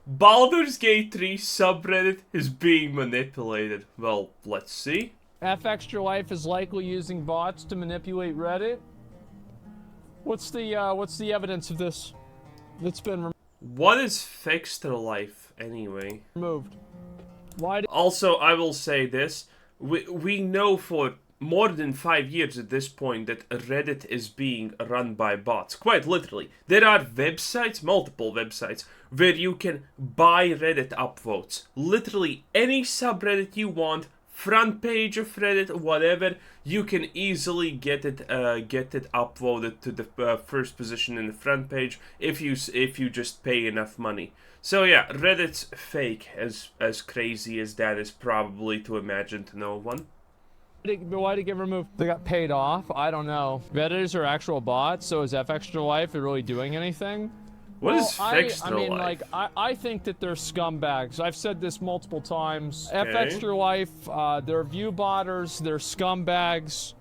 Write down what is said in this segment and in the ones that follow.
Baldur's Gate 3 subreddit is being manipulated. Well, let's see. F Extra Life is likely using bots to manipulate Reddit. What's the evidence of this that's been What is Fixter Life anyway? removed? Why? Also, I will say this. We know for more than 5 years at this point that Reddit is being run by bots. Quite literally. There are websites, multiple websites, where you can buy Reddit upvotes. Literally any subreddit you want, front page of Reddit, whatever, you can easily get it upvoted to the first position in the front page if you just pay enough money. So yeah, Reddit's fake, as crazy as that is probably to imagine to no one. Why did it get removed? They got paid off? I don't know. Redditors are actual bots, so is F Extra Life really doing anything? What is Fixter I mean, Life? like, I think that they're scumbags. I've said this multiple times. Okay. F Extra Life, they're Viewbotters, they're scumbags.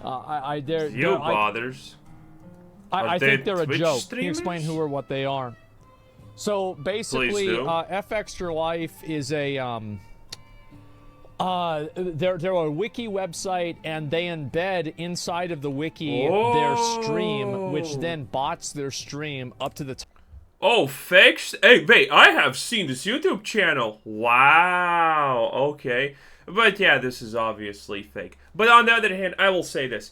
Viewbotters? I think they're a Twitch joke. streamers? Can you explain who or what they are? So basically, F Extra Life is a they're a wiki website, and they embed inside of the wiki their stream, which then bots their stream up to the top. Oh, fakes? Hey, wait, I have seen this YouTube channel. Wow, okay. But yeah, this is obviously fake. But on the other hand, I will say this.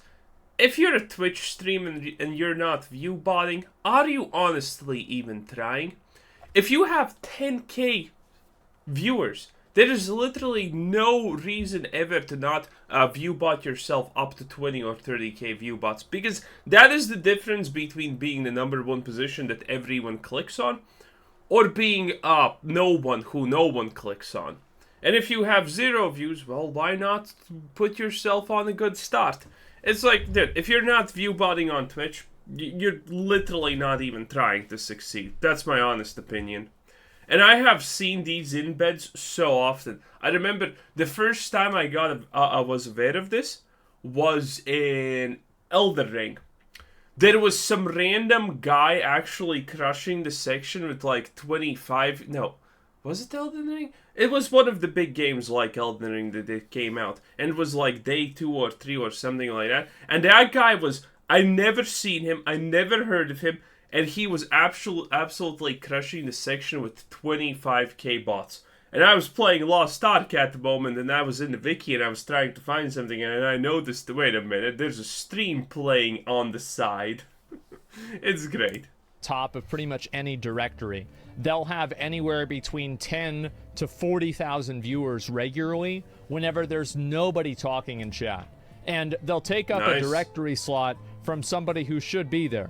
If you're a Twitch stream and you're not viewbotting, are you honestly even trying? If you have 10k viewers, there is literally no reason ever to not viewbot yourself up to 20 or 30k viewbots, because that is the difference between being the #1 position that everyone clicks on, or being no one clicks on. And if you have 0 views, well, why not put yourself on a good start? It's like, dude, if you're not viewbotting on Twitch, you're literally not even trying to succeed. That's my honest opinion. And I have seen these embeds so often. I remember the first time I was aware of this was in Elden Ring. There was some random guy actually crushing the section with like 25... No, was it Elden Ring? It was one of the big games like Elden Ring that it came out. And it was like day 2 or 3 or something like that. And that guy was... I never seen him. I never heard of him. And he was absolutely crushing the section with 25k bots. And I was playing Lost Ark at the moment, and I was in the wiki, and I was trying to find something, and I noticed, wait a minute, there's a stream playing on the side. It's great. Top of pretty much any directory. They'll have anywhere between 10 to 40,000 viewers regularly whenever there's nobody talking in chat. And they'll take up a directory slot from somebody who should be there.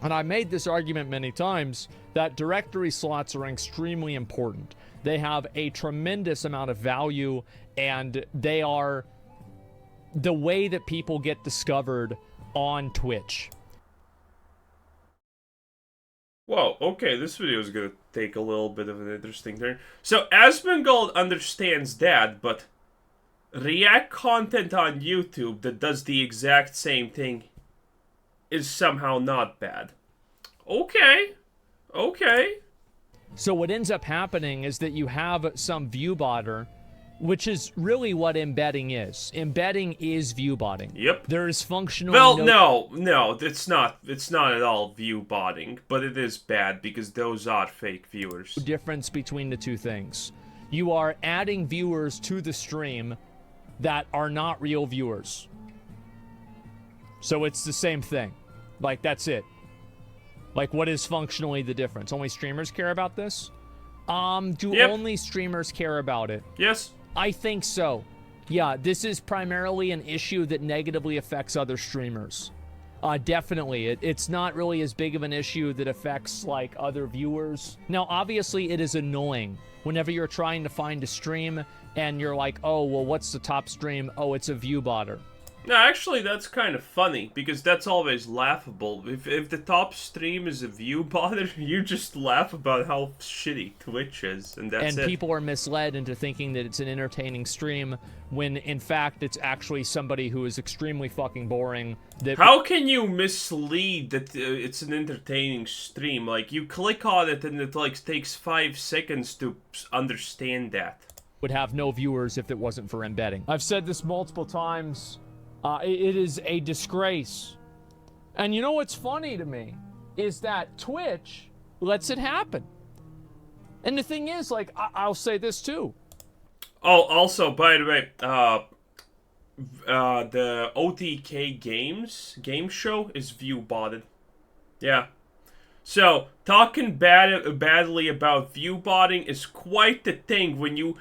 And I made this argument many times that directory slots are extremely important. They have a tremendous amount of value, and they are the way that people get discovered on Twitch. Whoa, okay, this video is gonna take a little bit of an interesting turn. So, Asmongold understands that, but React content on YouTube that does the exact same thing is somehow not bad. Okay. So what ends up happening is that you have some viewbotter, which is really what embedding is. Embedding is viewbotting. Yep. There is functional... Well, no, it's not at all viewbotting, but it is bad because those are fake viewers. Difference between the two things. You are adding viewers to the stream that are not real viewers. So it's the same thing. Like, that's it. Like, what is functionally the difference? Only streamers care about this? Only streamers care about it? Yes. I think so. Yeah, this is primarily an issue that negatively affects other streamers. Definitely. It's not really as big of an issue that affects, like, other viewers. Now, obviously, it is annoying whenever you're trying to find a stream and you're like, oh, well, what's the top stream? Oh, it's a viewbotter. No, actually, that's kind of funny, because that's always laughable. If the top stream is a view botter, you just laugh about how shitty Twitch is, and that's And it. people are misled into thinking that it's an entertaining stream, when in fact it's actually somebody who is extremely fucking boring. That How can you mislead that it's an entertaining stream? Like, you click on it and it, like, takes 5 seconds to understand that. would have no viewers if it wasn't for embedding. I've said this multiple times. It is a disgrace. And you know what's funny to me is that Twitch lets it happen. And the thing is, like, I'll say this too. Oh, also, by the way, the OTK game show is view-botted. Yeah. So, talking badly about view-botting is quite the thing when you...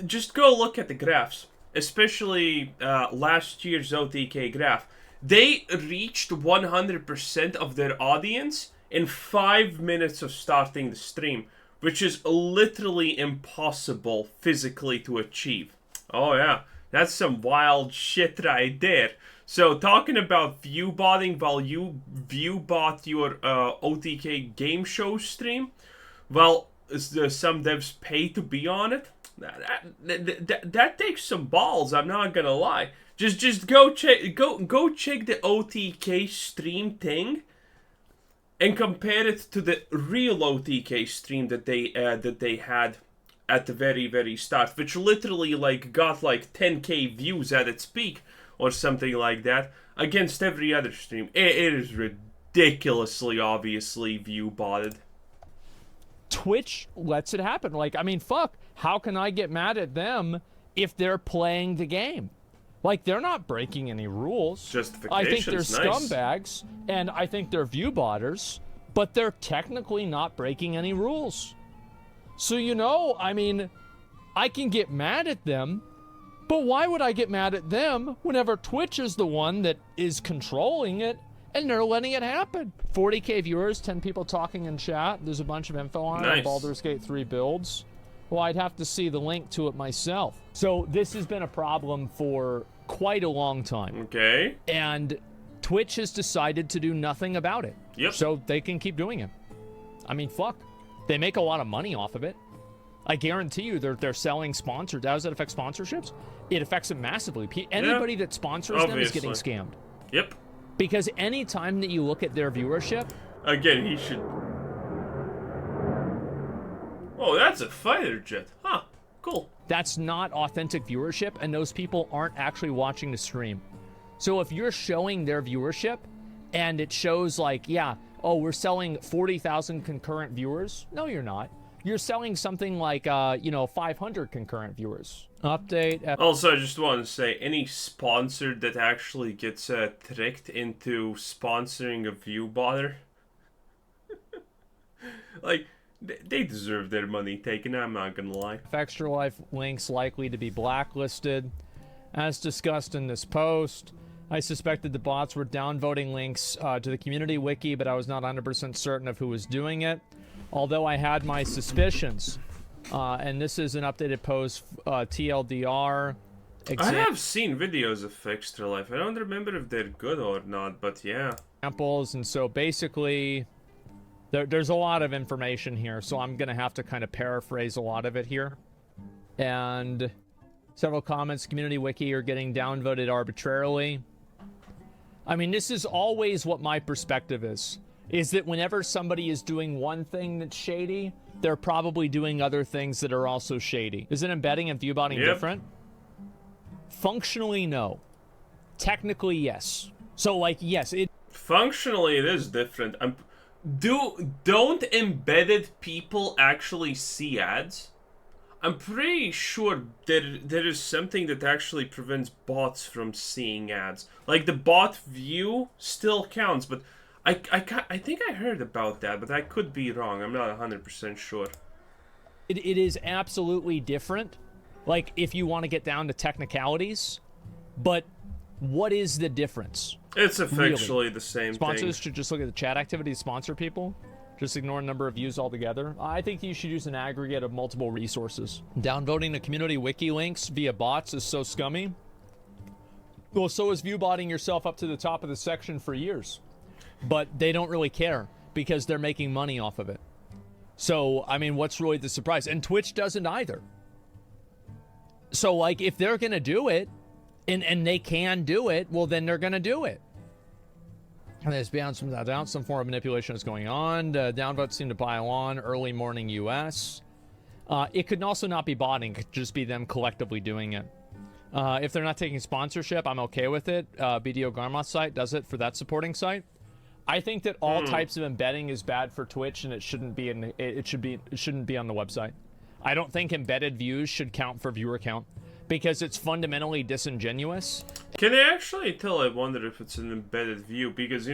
Just go look at the graphs. Especially last year's OTK graph. They reached 100% of their audience in 5 minutes of starting the stream, which is literally impossible physically to achieve. Oh yeah, that's some wild shit right there. So talking about viewbotting while you viewbot your OTK game show stream, well, some devs pay to be on it. That takes some balls. I'm not gonna lie. Just go check the OTK stream thing, and compare it to the real OTK stream that they had at the very start, which literally like got like 10k views at its peak or something like that against every other stream. It is ridiculously obviously view botted. Twitch lets it happen. Like, I mean, fuck. How can I get mad at them if they're playing the game? Like, they're not breaking any rules. I think they're scumbags, and I think they're view botters, but they're technically not breaking any rules. So, you know, I mean, I can get mad at them, but why would I get mad at them whenever Twitch is the one that is controlling it and they're letting it happen? 40k viewers, 10 people talking in chat. There's a bunch of info on it. Baldur's Gate 3 builds. Well, I'd have to see the link to it myself. So this has been a problem for quite a long time. Okay. And Twitch has decided to do nothing about it. Yep. So they can keep doing it. I mean, fuck. They make a lot of money off of it. I guarantee you they're selling sponsored. How does that affect sponsorships? It affects it massively. Anybody that sponsors them is getting scammed. Yep. Because any time that you look at their viewership... Again, he should... Oh, that's a fighter jet. Huh. Cool. That's not authentic viewership, and those people aren't actually watching the stream. So if you're showing their viewership, and it shows like, yeah, oh, we're selling 40,000 concurrent viewers. No, you're not. You're selling something like, 500 concurrent viewers. Update. Also, I just want to say, any sponsor that actually gets tricked into sponsoring a view botter, like, they deserve their money taken, I'm not gonna lie. Extra Life links likely to be blacklisted. As discussed in this post, I suspected the bots were downvoting links to the community wiki, but I was not 100% certain of who was doing it. Although I had my suspicions. And this is an updated post, TLDR. I have seen videos of Extra Life. I don't remember if they're good or not, but yeah. Examples, and so basically... There's a lot of information here, so I'm going to have to kind of paraphrase a lot of it here. And several comments, community wiki are getting downvoted arbitrarily. I mean, this is always what my perspective is that whenever somebody is doing one thing that's shady, they're probably doing other things that are also shady. Is it embedding and viewbotting different? Functionally, no. Technically, yes. So, like, yes, it... Functionally, it is different. Don't embedded people actually see ads? I'm pretty sure there is something that actually prevents bots from seeing ads. Like, the bot view still counts, but I think I heard about that, but I could be wrong. I'm not 100% sure. It is absolutely different, like, if you want to get down to technicalities, but what is the difference? It's effectually the same Sponsors thing. should just look at the chat activity to sponsor people. Just ignore a number of views altogether. I think you should use an aggregate of multiple resources. Downvoting the community wiki links via bots is so scummy. Well, so is viewbotting yourself up to the top of the section for years. But they don't really care because they're making money off of it. So, I mean, what's really the surprise? And Twitch doesn't either. So, like, if they're going to do it, and they can do it, well, then they're going to do it. And there's beyond some form of manipulation is going on. Downvotes seem to pile on. Early morning U.S. It could also not be botting. It could just be them collectively doing it. If they're not taking sponsorship, I'm okay with it. BDO Garmoth's site does it for that supporting site. I think that all types of embedding is bad for Twitch, and it shouldn't be it shouldn't be on the website. I don't think embedded views should count for viewer count because it's fundamentally disingenuous. Can they actually tell? I wonder if it's an embedded view because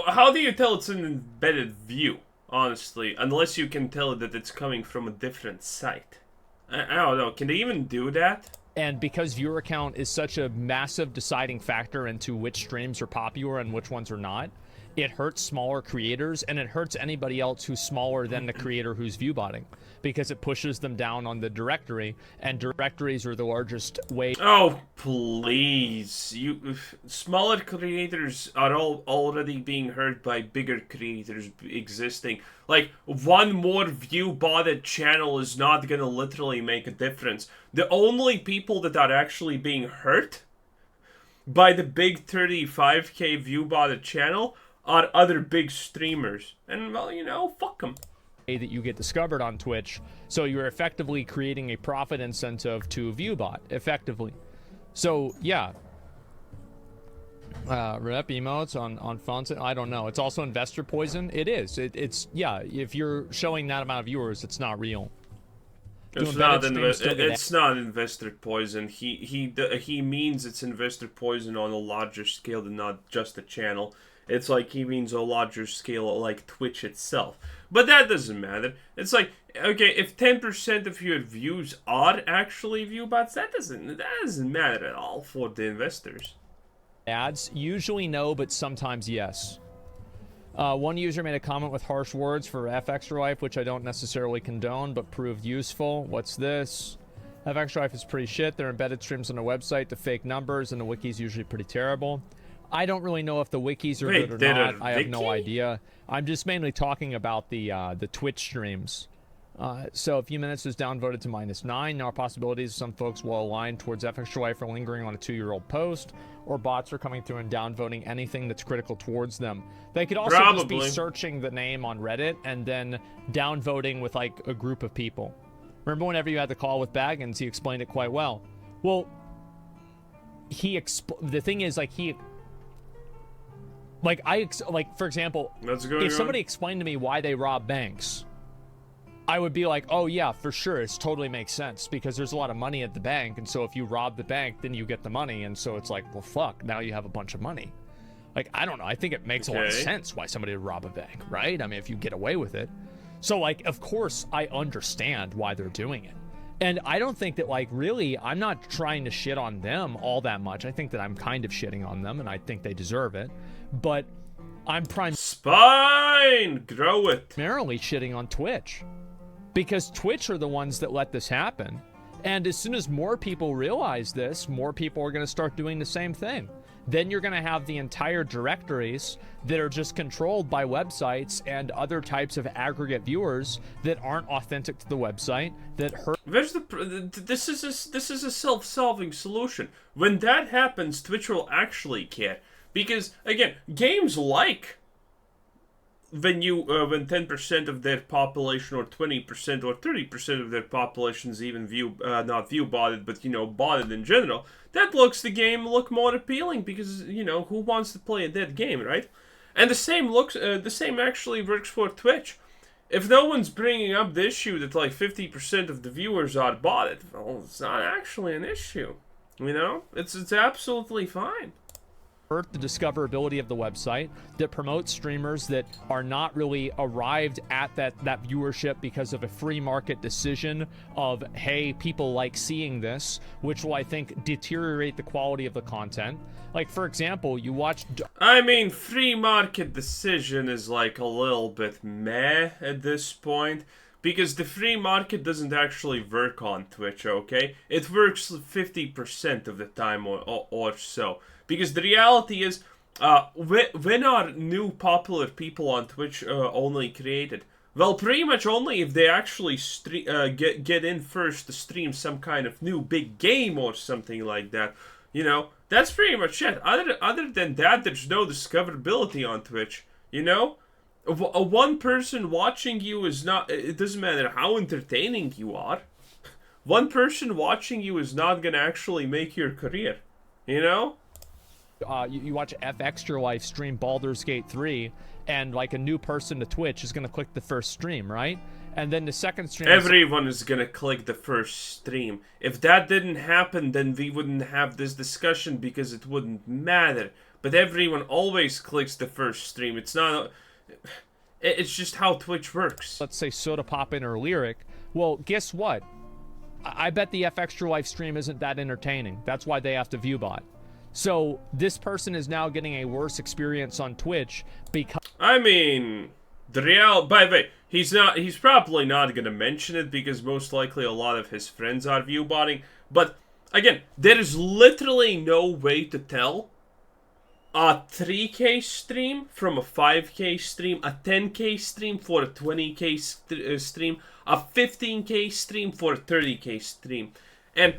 how do you tell it's an embedded view? Honestly, unless you can tell that it's coming from a different site. I don't know. Can they even do that? And because viewer count is such a massive deciding factor into which streams are popular and which ones are not, it hurts smaller creators, and it hurts anybody else who's smaller than the creator who's viewbotting, because it pushes them down on the directory, and directories are the largest way. Oh, please. Smaller creators are all already being hurt by bigger creators existing. Like, one more view-botted channel is not gonna literally make a difference. The only people that are actually being hurt by the big 35k view-botted channel are other big streamers. And, well, fuck them. That you get discovered on Twitch, so you're effectively creating a profit incentive to viewbot, effectively. So, yeah. Rep emotes on fonts, I don't know. It's also investor poison. It is. It's yeah, if you're showing that amount of viewers, it's not real. It's not investor poison. He means it's investor poison on a larger scale than not just a channel. It's like he means a larger scale like Twitch itself. But that doesn't matter. It's like, okay, if 10% of your views are actually viewbots, that doesn't matter at all for the investors. Ads, usually no, but sometimes yes. One user made a comment with harsh words for F Extra Life, which I don't necessarily condone, but proved useful. What's this? F Extra Life is pretty shit. They're embedded streams on a website to fake numbers, and the wiki's usually pretty terrible. I don't really know if the wikis are good or not. I have no idea. I'm just mainly talking about the Twitch streams. So a few minutes is downvoted to -9. Now, possibilities some folks will align towards F Extra Life for lingering on a 2-year-old post, or bots are coming through and downvoting anything that's critical towards them. They could also just be searching the name on Reddit and then downvoting with like a group of people. Remember whenever you had the call with Baggins, he explained it quite well. Well, the thing is, like, for example, if somebody explained to me why they rob banks, I would be like, oh yeah, for sure, it totally makes sense, because there's a lot of money at the bank, and so if you rob the bank, then you get the money, and so it's like, well, fuck, now you have a bunch of money. Like, I don't know, I think it makes a lot of sense why somebody would rob a bank, right? I mean, if you get away with it. So, like, of course, I understand why they're doing it. And I don't think that, like, really, I'm not trying to shit on them all that much. I think that I'm kind of shitting on them, and I think they deserve it. But I'm Spine! Grow it! primarily shitting on Twitch. Because Twitch are the ones that let this happen. And as soon as more people realize this, more people are going to start doing the same thing. Then you're going to have the entire directories that are just controlled by websites and other types of aggregate viewers that aren't authentic to the website, that hurt. This is a self-solving solution. When that happens, Twitch will actually care. Because, again, games like when 10% of their population, or 20% or 30% of their population is even not view-botted, but, botted in general, that looks the game look more appealing, because, who wants to play a dead game, right? And the same actually works for Twitch. If no one's bringing up the issue that, like, 50% of the viewers are botted, well, it's not actually an issue, It's absolutely fine. The discoverability of the website, that promotes streamers that are not really arrived at that viewership because of a free market decision of, hey, people like seeing this, which will, I think, deteriorate the quality of the content. Like, for example, you watch... I mean, free market decision is, like, a little bit meh at this point, because the free market doesn't actually work on Twitch, okay? It works 50% of the time or so. Because the reality is, when are new popular people on Twitch only created? Well, pretty much only if they actually get in first to stream some kind of new big game or something like that. You know, that's pretty much it. Other than that, there's no discoverability on Twitch. You know, one person watching you is not. It doesn't matter how entertaining you are. One person watching you is not gonna actually make your career. You know. You watch F Extra Life stream Baldur's Gate 3, and like a new person to Twitch is gonna click the first stream, right? And then the second stream. Everyone is gonna click the first stream. If that didn't happen, then we wouldn't have this discussion because it wouldn't matter. But everyone always clicks the first stream. It's not. It's just how Twitch works. Let's say Soda Pop In or Lyric. Well, guess what? I bet the F Extra Life stream isn't that entertaining. That's why they have to viewbot. So this person is now getting a worse experience on Twitch because. I mean, by the way, he's probably not gonna mention it because most likely a lot of his friends are viewbotting. But again, there is literally no way to tell a 3K stream from a 5K stream, a 10K stream for a 20K stream, a 15K stream for a 30K stream, and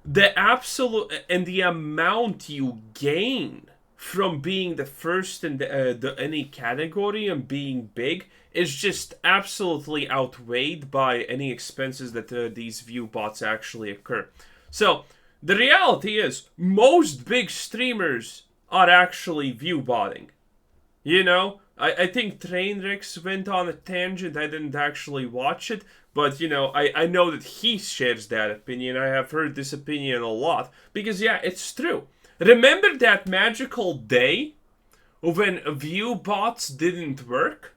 the amount you gain from being the first in any category and being big is just absolutely outweighed by any expenses that these view bots actually occur. So the reality is most big streamers are actually view botting. You know, I think Trainwrecks went on a tangent. I didn't actually watch it, but, you know, I know that he shares that opinion. I have heard this opinion a lot, because, yeah, it's true. Remember that magical day when view bots didn't work?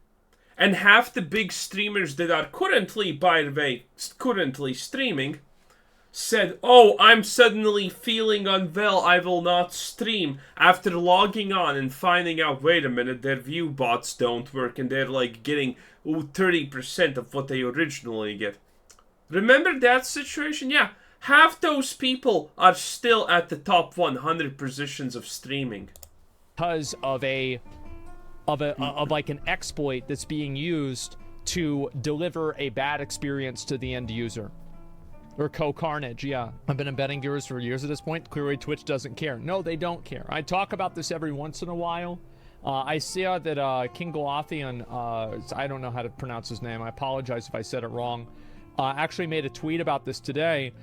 And half the big streamers that are currently, by the way, streaming, said, "Oh, I'm suddenly feeling unwell, I will not stream," after logging on and finding out, wait a minute, their view bots don't work and they're like getting 30% of what they originally get. Remember that situation? Yeah, half those people are still at the top 100 positions of streaming. Because of like an exploit that's being used to deliver a bad experience to the end user. Or co-carnage, yeah. I've been embedding viewers for years at this point. Clearly Twitch doesn't care. No, they don't care. I talk about this every once in a while. I saw that King Galothian, I don't know how to pronounce his name. I apologize if I said it wrong. Actually made a tweet about this today.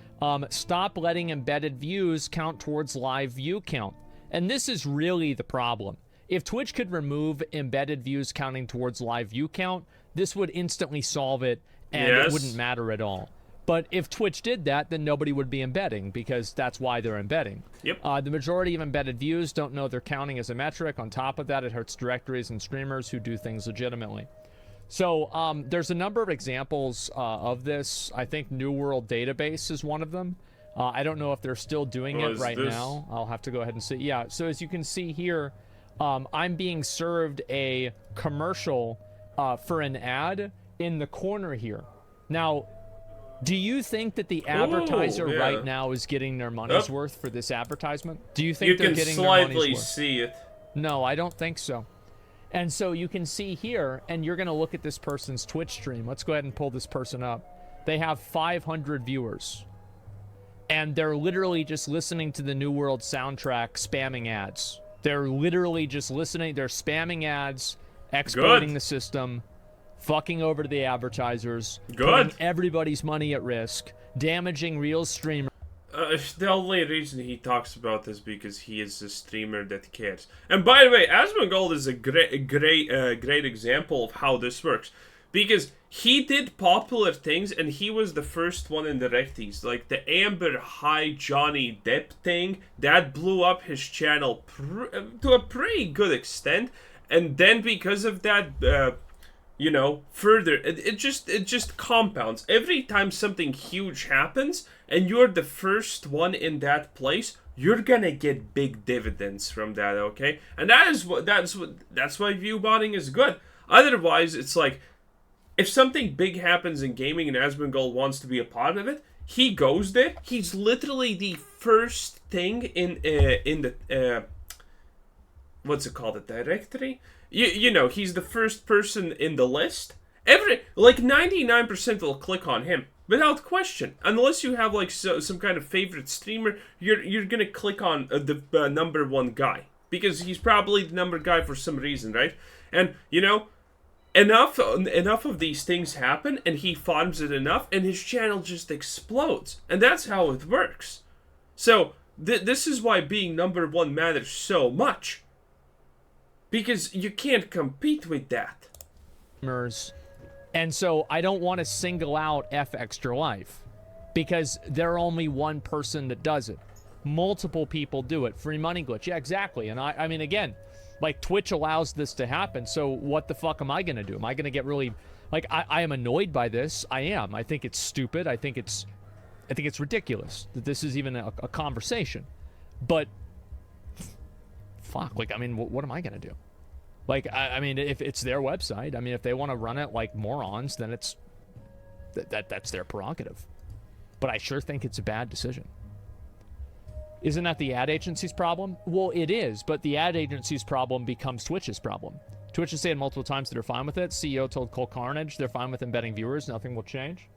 Stop letting embedded views count towards live view count. And this is really the problem. If Twitch could remove embedded views counting towards live view count, this would instantly solve it, and it wouldn't matter at all. But if Twitch did that, then nobody would be embedding, because that's why they're embedding. Yep. The majority of embedded views don't know they're counting as a metric. On top of that, it hurts directories and streamers who do things legitimately. So there's a number of examples of this. I think New World Database is one of them. I don't know if they're still doing it right now. I'll have to go ahead and see. Yeah, so as you can see here, I'm being served a commercial for an ad in the corner here. Now, do you think that the advertiser right now is getting their money's worth for this advertisement? Do you think they're getting their money's worth? You can slightly see it. No, I don't think so. And so you can see here, and you're going to look at this person's Twitch stream. Let's go ahead and pull this person up. They have 500 viewers. And they're literally just listening to the New World soundtrack, spamming ads. They're literally just listening. They're spamming ads, exploiting the system, fucking over to the advertisers, putting everybody's money at risk, damaging real streamers. The only reason he talks about this because he is a streamer that cares. And by the way, Asmongold is a great example of how this works, because he did popular things and he was the first one in the recties, like the Amber High Johnny Depp thing that blew up his channel to a pretty good extent, and then because of that. You know, further, it just compounds. Every time something huge happens, and you're the first one in that place, you're gonna get big dividends from that, okay? And that's why viewbotting is good. Otherwise, it's like, if something big happens in gaming and Asmongold wants to be a part of it, he goes there. He's literally the first thing in the what's it called, the directory? You know, he's the first person in the list. 99% will click on him without question, unless you have like some kind of favorite streamer. You're gonna click on the number one guy because he's probably the number guy for some reason, right? And you know, enough of these things happen, and he farms it enough, and his channel just explodes, and that's how it works. So this is why being number one matters so much, because you can't compete with that. And so I don't want to single out F Extra Life because they're only one person that does it. Multiple people do it. Free money glitch. Yeah, exactly. And I mean, again, like Twitch allows this to happen. So what the fuck am I going to do? Am I going to get really, like, I am annoyed by this. I am. I think it's stupid. I think it's ridiculous that this is even a conversation. But fuck, like, I mean, what am I going to do? Like, I mean, if it's their website, I mean, if they want to run it like morons, then it's that's their prerogative. But I sure think it's a bad decision. Isn't that the ad agency's problem? Well, it is, but the ad agency's problem becomes Twitch's problem. Twitch has said multiple times that they're fine with it. CEO told Cole Carnage they're fine with embedding viewers. Nothing will change.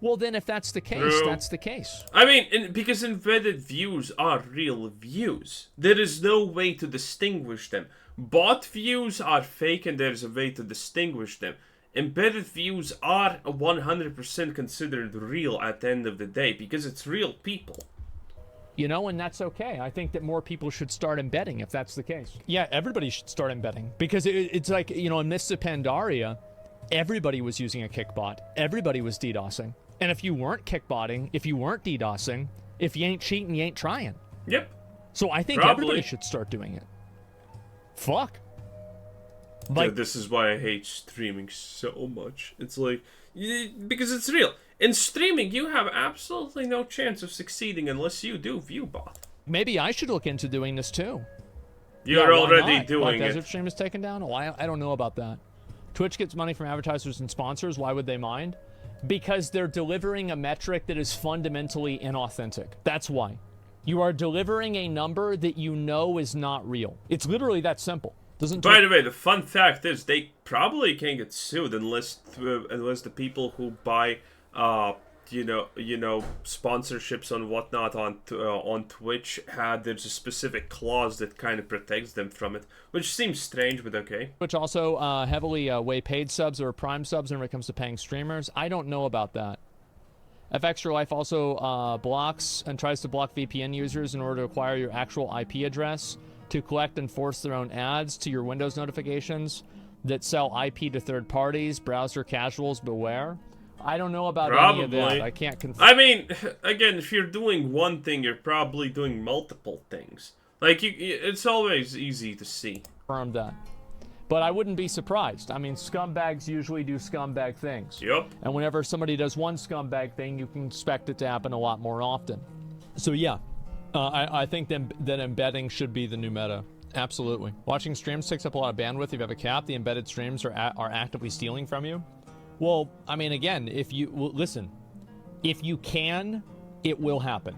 Well, then if that's the case, True. That's the case. I mean, because embedded views are real views. There is no way to distinguish them. Bot views are fake, and there's a way to distinguish them. Embedded views are 100% considered real at the end of the day, because it's real people. You know, and that's okay. I think that more people should start embedding if that's the case. Yeah, everybody should start embedding. Because it's like, you know, in Mists of Pandaria, everybody was using a kickbot. Everybody was DDoSing. And if you weren't kickbotting, if you weren't DDoSing, if you ain't cheating, you ain't trying. Yep. So I think Probably. everybody should start doing it. Fuck. Like, this is why I hate streaming so much. It's like, because it's real. In streaming, you have absolutely no chance of succeeding unless you do Viewbot. Maybe I should look into doing this too. You're why already not? doing Like, it. Desert Stream is taken down? Oh, I don't know about that. Twitch gets money from advertisers and sponsors. Why would they mind? Because they're delivering a metric that is fundamentally inauthentic. That's why. You are delivering a number that you know is not real. It's literally that simple. By the way, the fun fact is they probably can't get sued unless the people who buy you know sponsorships and whatnot on Twitch there's a specific clause that kind of protects them from it, which seems strange, but okay. Which also heavily weigh paid subs or prime subs when it comes to paying streamers. I don't know about that. F Extra Life also blocks and tries to block VPN users in order to acquire your actual IP address to collect and force their own ads to your Windows notifications that sell IP to third parties. Browser casuals, beware. I don't know about any of that. I can't confirm. I mean, again, if you're doing one thing, you're probably doing multiple things. Like, it's always easy to see. Confirm that. But I wouldn't be surprised. I mean, scumbags usually do scumbag things. Yep. And whenever somebody does one scumbag thing, you can expect it to happen a lot more often. So yeah, I think that embedding should be the new meta. Absolutely. Watching streams takes up a lot of bandwidth. If you have a cap, the embedded streams are actively stealing from you. Well, I mean, again, listen, if you can, it will happen.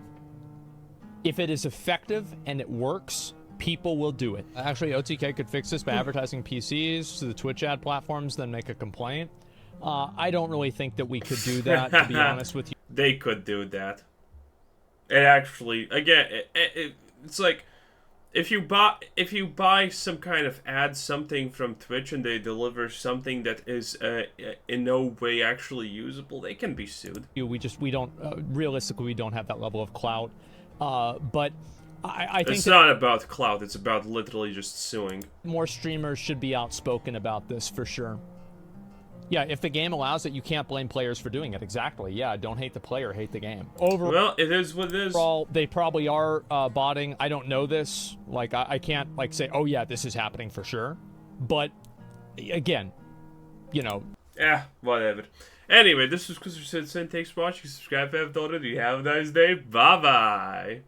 If it is effective and it works, people will do it. Actually, OTK could fix this by advertising PCs to the Twitch ad platforms, then make a complaint. I don't really think that we could do that, to be honest with you. They could do that. It actually, again, it's like, if you buy some kind of ad, something from Twitch, and they deliver something that is in no way actually usable, they can be sued. We don't realistically, we don't have that level of clout. But I think it's not about clout. It's about literally just suing. More streamers should be outspoken about this for sure. Yeah, if the game allows it, you can't blame players for doing it. Exactly. Yeah, don't hate the player, hate the game. Well, it is what it is. Overall, they probably are botting. I don't know this. Like, I can't like say, oh yeah, this is happening for sure. But again, you know. Yeah, whatever. Anyway, this was Chris Thanks for watching. Subscribe if you haven't already. Have a nice day. Bye bye.